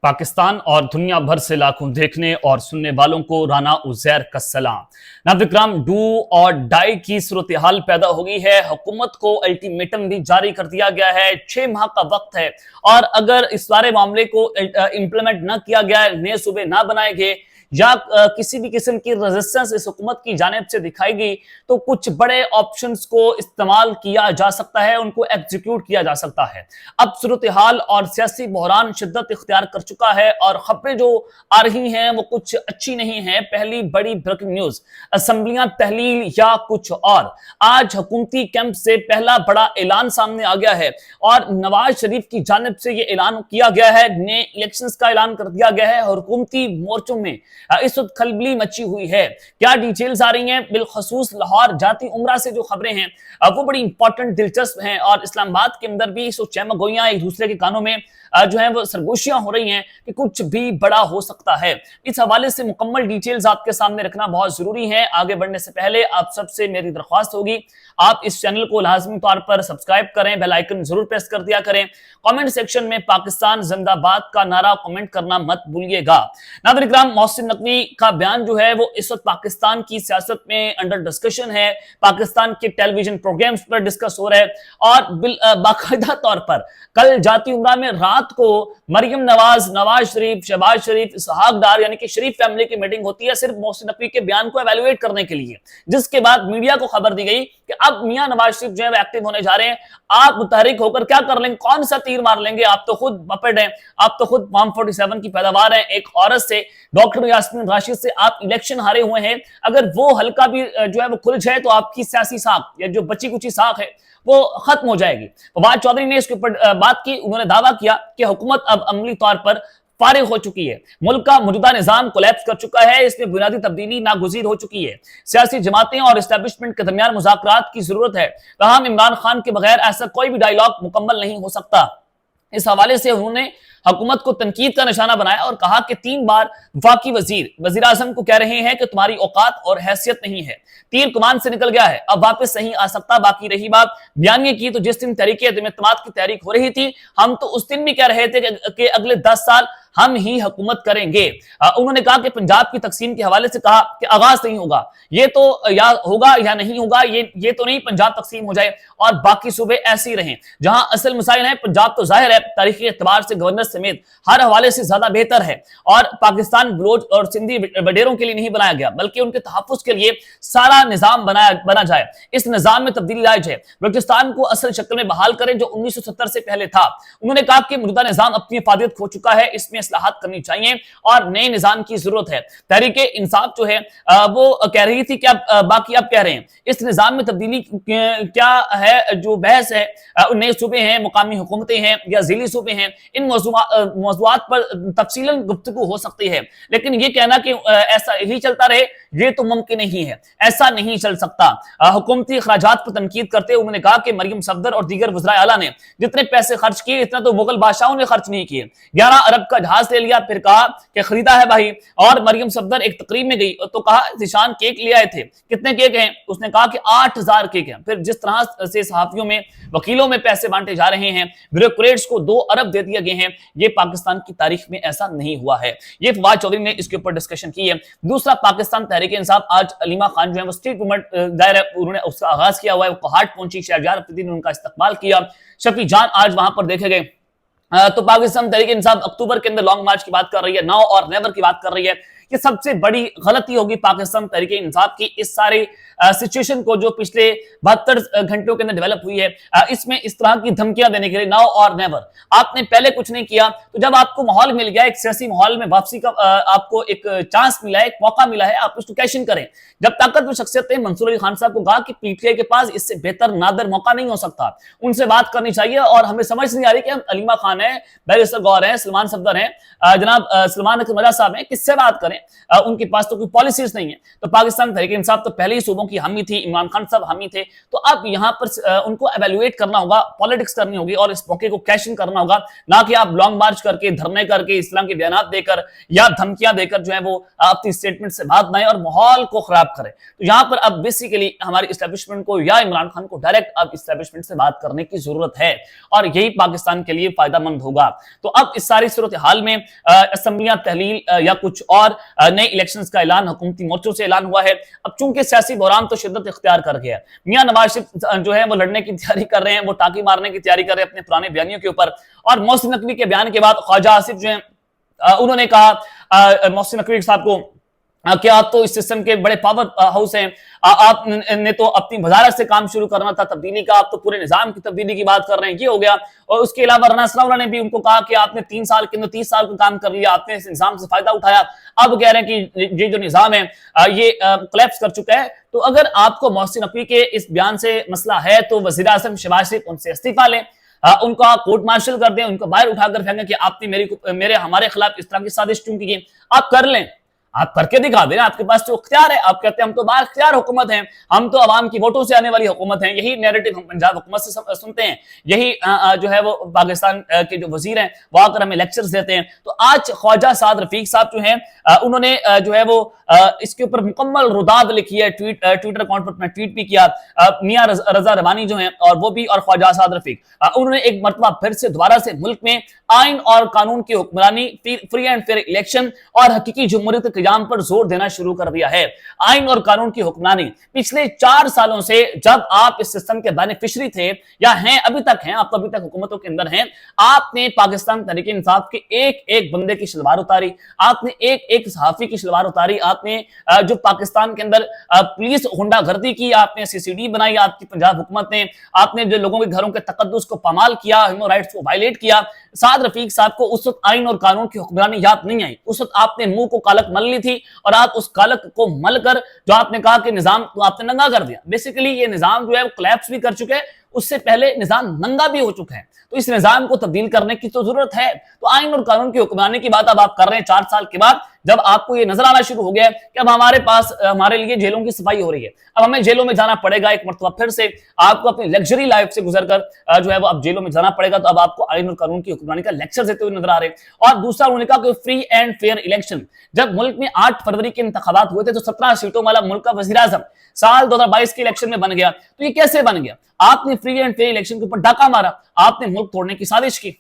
पाकिस्तान और दुनिया भर से लाखों देखने और सुनने वालों को राना उज़ैर का सलाम। नाज़रीन, डू और डाई की सूरत हाल पैदा हो गई है। हुकूमत को अल्टीमेटम भी जारी कर दिया गया है। 6 माह का वक्त है और अगर इस सारे मामले को इम्प्लीमेंट ना किया गया, नए सूबे ना बनाए गए या किसी भी किस्म की रेजिस्टेंस इस हुकूमत की जानिब से दिखाई गई तो कुछ बड़े ऑप्शंस को इस्तेमाल किया जा सकता है, उनको एग्जीक्यूट किया जा सकता है। अब सूरत हाल और सियासी बहरान शिद्दत इख्तियार कर चुका है और खबरें जो आ रही हैं वो कुछ अच्छी नहीं है। पहली बड़ी ब्रेकिंग न्यूज, असेंबलियां तहलील या कुछ और। आज हुकूमती कैंप से पहला बड़ा ऐलान सामने आ गया है और नवाज शरीफ की जानिब से ये ऐलान किया गया है, नए इलेक्शंस का ऐलान कर दिया गया है और हुकूमती मोर्चों में इस वक्त खलबली मची हुई है। क्या डिटेल्स आ रही हैं, बिलखसूस लाहौर जाती उम्रा से जो खबरें हैं वो बड़ी इंपॉर्टेंट, दिलचस्प हैं और इस्लामाबाद के अंदर भी चहमगोइयां एक दूसरे के कानों में जो है वो सरगोशियां हो रही हैं कि कुछ भी बड़ा हो सकता है। इस हवाले से मुकम्मल डिटेल्स आपके सामने रखना बहुत जरूरी है। आगे बढ़ने से पहले आप सबसे मेरी दरख्वास्त होगी, आप इस चैनल को लाजमी तौर पर सब्सक्राइब करें, बेल आइकन जरूर प्रेस कर दिया करें। कमेंट सेक्शन में पाकिस्तान जिंदाबाद का नारा कमेंट करना मत भूलिएगा। नाज़रीन, मोहसिन नकवी का बयान जो है वो इस वक्त पाकिस्तान की सियासत में अंडर डिस्कशन है, पाकिस्तान के टेलीविजन प्रोग्राम्स पर डिस्कस हो रहा है और बाकायदा तौर पर कल जाती उम्रा में रात को मरियम नवाज, नवाज शरीफ, शहबाज शरीफ, इसहाक डार यानी कि शरीफ फैमिली की मीटिंग होती है सिर्फ मोहसिन नकवी के बयान को एवेल्युएट करने के लिए, जिसके बाद मीडिया को खबर दी गई कि अब मियां नवाज शरीफ जो है एक्टिव होने जा रहे हैं। आप मुतहरिक होकर क्या कर लेंगे, कौन सा तीर मार लेंगे? आप तो खुद बपेट हैं, आप तो खुद फॉर्म 47 की पैदावार हैं। एक औरत से, डॉक्टर यास्मीन राशिद से आप इलेक्शन हारे हुए हैं। अगर वो हल्का भी जो है वो खुल जाए तो आपकी सियासी साख या जो बची कुची साख है वो खत्म हो जाएगी। फवाद चौधरी ने इसके ऊपर बात की। उन्होंने दावा किया कि हुकूमत अब अमली तौर पर फारिग हो चुकी है, मुल्क का मौजूदा निजाम कोलैप्स कर चुका है, इसमें बुनियादी तब्दीली नागुज़ीर हो चुकी है। सियासी जमातें और एस्टेब्लिशमेंट के दरमियान मुज़ाकरात की जरूरत है। तमाम इमरान खान के बगैर ऐसा कोई भी डायलॉग मुकम्मल नहीं हो सकता। इस हवाले से उन्होंने हुकूमत को तनकीद का निशाना बनाया और कहा कि 3 बार वफाकी वजीर आजम को कह रहे हैं कि तुम्हारी औकात और हैसियत नहीं है, तीर कमान से निकल गया है, अब वापस नहीं आ सकता। बाकी रही बात बयानिए की, तो जिस दिन तहरीक एतमाद की तहरीक हो रही थी, हम तो उस दिन भी कह रहे थे कि अगले 10 साल हम ही हुकूमत करेंगे। उन्होंने कहा कि पंजाब की तकसीम के हवाले से कहा कि आगाज नहीं होगा, ये तो या होगा या नहीं होगा, ये तो नहीं पंजाब तकसीम हो जाए और बाकी सूबे ऐसे ही रहें। जहां असल मसाइल है, पंजाब तो जाहिर है तारीखी एतबार से गवर्नर समेत हर हवाले से ज्यादा बेहतर है और पाकिस्तान बलोच और सिंधी वडेरों के लिए नहीं बनाया गया बल्कि उनके तहफ्फुज़ के लिए सारा निजाम बना जाए, इस निजाम में तब्दीली लाई जाए, बलूचिस्तान को असल शक्ल में बहाल करें जो 1970 से पहले था। उन्होंने कहा कि मौजूदा निजाम अपनी इफादियत खो चुका है, इसमें इस्लाहात करनी चाहिए और नए निजाम की जरूरत है। तहरीक इंसाफ जो है वो कह रही थी कि बाकी आप कह रहे हैं इस निजाम में तब्दीली क्या है, जो बहस है नए सूबे हैं, मुकामी हुकूमतें हैं या जिली सूबे हैं, इन मौज़ूआत पर तफसीलन गुफ्तगू हो सकती है, लेकिन ये कहना कि ऐसा ही चलता रहे ये तो मुमकिन नहीं है, ऐसा नहीं चल सकता। हुकूमती अखराजात पर तनकीद करते हुए उन्होंने कहा कि मरियम सफदर और दीगर वज़राए आला ने जितने पैसे खर्च किए इतना तो मुगल बादशाहों ने खर्च नहीं किए। 11 अरब का जहाज ले लिया, फिर कहा कि खरीदा है भाई। और मरियम सफदर एक तकरीब में गई तो कहा निशान केक ले आए थे, कितने केक हैं? उसने कहा कि 8000 केक हैं। फिर जिस तरह से सहाफियों में, वकीलों में पैसे बांटे जा रहे हैं, ब्यूरोक्रेट्स को 2 अरब दे दिए गए हैं, ये पाकिस्तान की तारीख में ऐसा नहीं हुआ है। ये फवाद चौधरी ने इसके ऊपर डिस्कशन की है। दूसरा, पाकिस्तान तहरीक इंसाफ, आज अलीमा खान जो है वो स्ट्रीट मूवमेंट दायरा उन्होंने उसका आगाज किया हुआ है, वो कोहाट पहुंची, शहरयार अफरीदी ने उनका इस्तकबाल किया, शफी जान आज वहां पर देखे गए। तो पाकिस्तान तहरीक इंसाफ अक्टूबर के अंदर लॉन्ग मार्च की बात कर रही है, नाउ और नेवर की बात कर रही है। ये सबसे बड़ी गलती होगी पाकिस्तान तहरीक इंसाफ की, इस सारे सिचुएशन को जो पिछले 72 घंटों के अंदर डेवलप हुई है, इसमें इस तरह की धमकियां देने के लिए नाउ और नेवर। आपने पहले कुछ नहीं किया, तो जब आपको माहौल मिल गया, एक सियासी माहौल में वापसी का आपको एक चांस मिला है, एक मौका मिला है, आप उसको कैश इन करें। जब ताकतवर शख्सियत मंसूर अली खान साहब को कहा कि पीटीआई के पास इससे बेहतर नादर मौका नहीं हो सकता, उनसे बात करनी चाहिए। और हमें समझ नहीं आ रही कि हम अलीमा खान है, बैरिस्टर गौर है, सलमान सफदर हैं, जनाब सलमान अख्तर मजा साहब हैं, किससे बात करें? उनके पास तो कोई पॉलिसीज नहीं है। तो पाकिस्तान तहरीक इंसाफ तो पहले ही सूबों की हामी थी, इमरान खान साहब हामी थे, तो अब यहाँ पर उनको एवेल्युएट करना होगा, पॉलिटिक्स करनी होगी और इस मौके को कैश इन करना होगा, ना कि आप लॉन्ग मार्च करके, धरने करके, इस्लाम के बयान देकर या धमकियां देकर जो है वो अपनी स्टेटमेंट से बात बनाए और माहौल को खराब करे। तो यहाँ पर अब बेसिकली हमारी इस्टेब्लिशमेंट को या इमरान खान को डायरेक्ट अब इस्टेब्लिशमेंट से बात करने की जरूरत है और यही पाकिस्तान के लिए फायदेमंद होगा। तो अब इस सारी सूरत हाल में असेंबलियां तहलील या कुछ और नए इलेक्शंस का ऐलान हुकूमती मोर्चों से ऐलान हुआ है। अब चूंकि सियासी बहरान तो शिद्दत इख्तियार कर गया है, मियां नवाज शरीफ जो है वो लड़ने की तैयारी कर रहे हैं, वो टाकी मारने की तैयारी कर रहे हैं अपने पुराने बयानियों के ऊपर। और मोहसिन नकवी के बयान के बाद ख्वाजा आसिफ जो है उन्होंने कहा मोहसिन नकवी साहब को कि आप तो इस सिस्टम के बड़े पावर हाउस हैं, आपने तो अपनी वजारत से काम शुरू करना था तब्दीली का, आप तो पूरे निजाम की तब्दीली की बात कर रहे हैं, ये हो गया। और उसके अलावा राना सनाउल्लाह ने भी उनको कहा कि आपने 3 साल के अंदर 30 साल का काम कर लिया, आपने इस निजाम से फायदा उठाया, अब कह रहे हैं कि ये जो निजाम है ये कोलैप्स कर चुका है। तो अगर आपको मोहसिन नकवी के इस बयान से मसला है तो वजीर आज़म शहबाज शरीफ उनसे इस्तीफा लें, उनका कोर्ट मार्शल कर दें, उनको बाहर उठाकर फेंकें कि आपने मेरे हमारे खिलाफ इस तरह की साजिश क्यों की। आप कर लें, आप करके दिखा दें, आपके पास तो इख्तियार है। आप कहते हैं हम तो बाइख्तियार हुकूमत हैं, हम तो अवाम की वोटों से आने वाली हुकूमत हैं, यही नैरेटिव हम पंजाब हुकूमत से सुनते हैं, यही जो है वो पाकिस्तान के जो वजीर हैं वो आकर हमें लेक्चर्स देते हैं। तो आज ख्वाजा साद रफीक साहब जो हैं उन्होंने जो है वो इसके ऊपर मुकम्मल रुदाद लिखी है, ट्विटर अकाउंट पर ट्वीट भी किया। मियां रजा रबानी जो हैं और वो भी, और ख्वाजा साद रफीक उन्होंने एक मरतबा फिर से दोबारा से मुल्क में आइन और कानून की हुक्मरानी, फ्री एंड फेयर इलेक्शन और हकीकी जमहूरियत के क़याम पर जोर देना शुरू कर दिया है। आइन और कानून की हुक्मरानी पिछले 4 सालों से जब आप इस सिस्टम के बेनिफिशियरी थे या हैं, अभी तक हैं, आप तो अभी तक हुकूमतों के अंदर हैं, आपने पाकिस्तान तहरीक इंसाफ के एक एक बंदे की शलवार उतारी, आपने एक एक सहाफी की शलवार उतारी, आपने जो पाकिस्तान के अंदर पुलिस गुंडागर्दी की, आपने सीसीडी बनाई आपकी पंजाब हुकूमत ने, आपने जो लोगों के घरों के तकद्दुस को पामाल किया, ह्यूमन राइट्स को वायलेट किया। साद रफीक साहब को उस वक्त आइन और कानून की हुक्मरानी याद नहीं आई, उस वक्त आपने मुंह को कालक मल ली थी और आप उस कालक को मल कर जो आपने कहा कि निजाम तो आपने नंगा कर दिया। बेसिकली ये निजाम जो है वो कोलैप्स भी कर चुके हैं, उससे पहले निजाम नंगा भी हो चुका है, तो इस निजाम को तब्दील करने की तो जरूरत है। तो आइन और कानून की हुक्मरानी की बात अब आप कर रहे हैं 4 साल के बाद, जब आपको ये नजर आना शुरू हो गया है कि अब हमारे पास हमारे लिए जेलों की सफाई हो रही है, अब हमें जेलों में जाना पड़ेगा एक मरतबा फिर से, आपको अपनी लग्जरी लाइफ से गुजर कर जो है वो अब जेलों में जाना पड़ेगा। तो अब आपको आइन और कानून की हुक्मरानी का लेक्चर देते हुए नजर आ रहे हैं। और दूसरा उन्होंने कहा कि फ्री एंड फेयर इलेक्शन, जब मुल्क में 8 फरवरी के इंतखाबात हुए थे तो 17 सीटों वाला मुल्क का वजीर आजम साल 2022 के इलेक्शन में बन गया। तो ये कैसे बन गया? आपने फ्री एंड फेयर इलेक्शन के ऊपर डाका मारा, आपने मुल्क तोड़ने की साजिश की।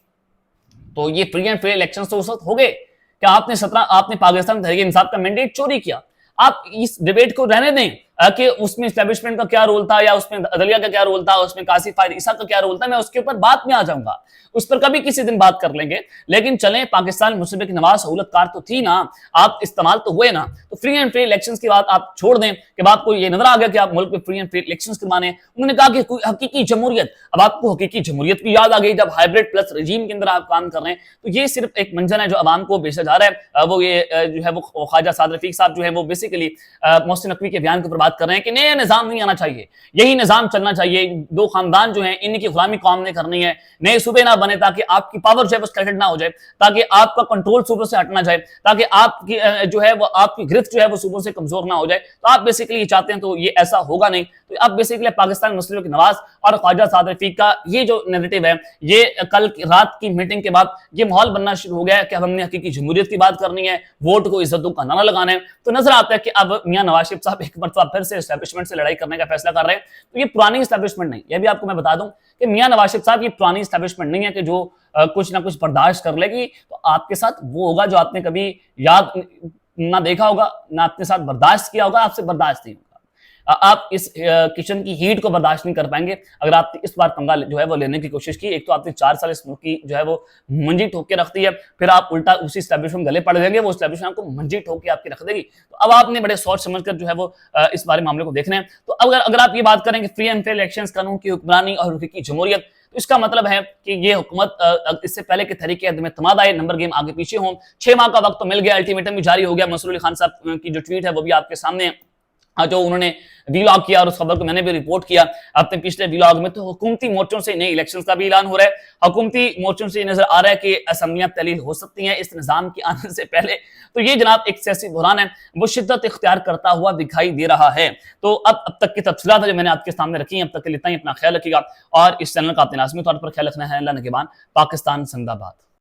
तो ये फ्री एंड फेयर इलेक्शन तो उस वक्त हो गए कि आपने पाकिस्तान तहरीक इंसाफ का मैंडेट चोरी किया। आप इस डिबेट को रहने दें कि उसमें एस्टेब्लिशमेंट का क्या रोल था या उसमें अदलिया का क्या रोल था, उसमें कासिफ फायद ईसा का क्या रोल था, मैं उसके ऊपर बाद में आ जाऊंगा, उस पर कभी किसी दिन बात कर लेंगे। लेकिन चलें, पाकिस्तान मुसीबत की नवाज सहूलतकार तो थी ना, आप इस्तेमाल तो हुए ना। तो फ्री एंड फेयर इलेक्शंस की बात आप छोड़ दें कि आपको ये नजर आ गया कि आप मुल्क में फ्री एंड फेयर इलेक्शंस करवाने। उन्होंने कहा कि कोई हकीकी जमहूरियत, अब आपको हकीकी जमहूरियत की याद आ गई जब हाइब्रिड प्लस रजीम के अंदर आप काम कर रहे हैं। तो ये सिर्फ एक मंजर है जो आवाम को बेचा जा रहा है। वो ये जो है वो ख्वाजा साद रफीक साहब जो है वो बेसिकली मोहसिन नकवी के बयान के ऊपर बात कर रहे हैं कि नया निजाम नहीं आना चाहिए, यही निजाम चलना चाहिए, 2 खानदान जो है इनकी गुलामी कौम ने करनी है, नए सूबे ना बने ताकि आपकी पावर जो है वो स्कैटर्ड ना हो जाए, ताकि आपका कंट्रोल सूबों से हटना जाए, ताकि आपकी जो है वो आपकी गिरफ्त जो है वो सूबों से कमजोर ना हो जाए। तो आप बेसिकली ये चाहते हैं, तो ये ऐसा होगा नहीं। तो अब बेसिकली पाकिस्तान मुस्लिम की नवाज और ख्वाजा साद रफीक का ये जो नैरेटिव है, ये कल रात की मीटिंग के बाद ये माहौल बनना शुरू हो गया है कि अब हमने हकीकी जमहूरियत की बात करनी है, वोट को इज्जतों का नारा लगाना है। तो नजर आता है कि अब मियां नवाज शरीफ साहब एक मरतबा फिर से एस्टेब्लिशमेंट से लड़ाई करने का फैसला कर रहे हैं। तो ये पुरानी एस्टेब्लिशमेंट नहीं, ये भी आपको मैं बता दूं कि मियां नवाज शरीफ साहब ये पुरानी एस्टेब्लिशमेंट नहीं है कि जो कुछ ना कुछ बर्दाश्त कर लेगी। तो आपके साथ वो होगा जो आपने कभी याद ना देखा होगा, ना आपके साथ बर्दाश्त किया होगा, आपसे बर्दाश्त नहीं होगा। आप इस किचन की हीट को बर्दाश्त नहीं कर पाएंगे अगर आपने इस बार पंगा जो है वो लेने की कोशिश की। एक तो आपने 4 साल इस मुल्क की जो है वो मंजी ठोक के रख दी है, फिर आप उल्टा उसी एस्टेब्लिशमेंट गले पड़ जाएंगे, वो एस्टेब्लिशमेंट आपको मंजी ठोक के आपकी रख देगी। तो अब आपने बड़े सोच समझ कर जो है वो इस बारे मामले को देखना है। तो अगर आप ये बात करें कि फ्री एंड फेयर इलेक्शंस, कानून की हुक्मरानी और हकीकी जमहूरियत, तो इसका मतलब है कि ये हुकूमत इससे पहले के तरीके अदम एतमाद आए, नंबर गेम आगे पीछे हों। 6 माह का वक्त तो मिल गया, अल्टीमेटम भी जारी हो गया। मंसूर अली खान साहब की जो ट्वीट है वो भी आपके सामने है। جو انہوں نے ویلاگ کیا، اور اس خبر کو میں نے بھی رپورٹ کیا اپنے پچھلے ویلاگ میں، تو حکومتی مورچوں سے نئے الیکشنز کا بھی اعلان ہو رہا ہے۔ حکومتی مورچوں سے نظر آ رہا ہے کہ اسمبلیاں تحلیل ہو سکتی ہیں اس نظام کے آنے سے پہلے۔ تو یہ جناب ایک سیاسی بحران ہے، وہ شدت اختیار کرتا ہوا دکھائی دے رہا ہے۔ تو اب تک کی تفصیلات جو میں نے آپ کے سامنے رکھی ہیں، اب تک کے لیے اتنا ہی۔ اپنا خیال رکھیے گا اور اس چینل کا اپنے لازمی طور پر خیال رکھنا ہے۔ اللہ نگہبان۔ پاکستان زندہ باد۔